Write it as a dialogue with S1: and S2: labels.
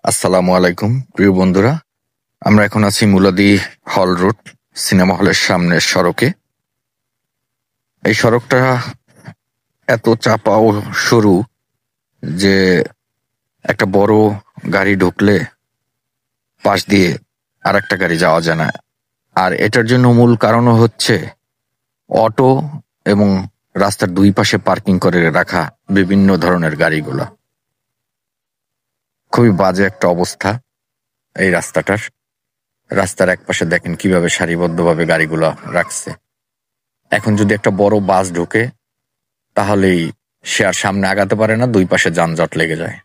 S1: আসসালামু আলাইকুম প্রিয় বন্ধুরা। আমরা এখন আছি মুলাদি হল রোড সিনেমা হলের সামনের সড়কে। এই সড়কটা এত চাপা ও সরু যে একটা বড় গাড়ি ঢুকলে পাশ দিয়ে আর একটা গাড়ি যাওয়া যায় না। আর এটার জন্য মূল কারণও হচ্ছে অটো এবং রাস্তার দুই পাশে পার্কিং করে রাখা বিভিন্ন ধরনের গাড়িগুলো। খুবই বাজে একটা অবস্থা এই রাস্তাটার। রাস্তার এক পাশে দেখেন কিভাবে সারিবদ্ধভাবে গাড়িগুলো রাখছে। এখন যদি একটা বড় বাস ঢোকে তাহলেই সে আর সামনে আগাতে পারে না, দুই পাশে যানজট লেগে যায়।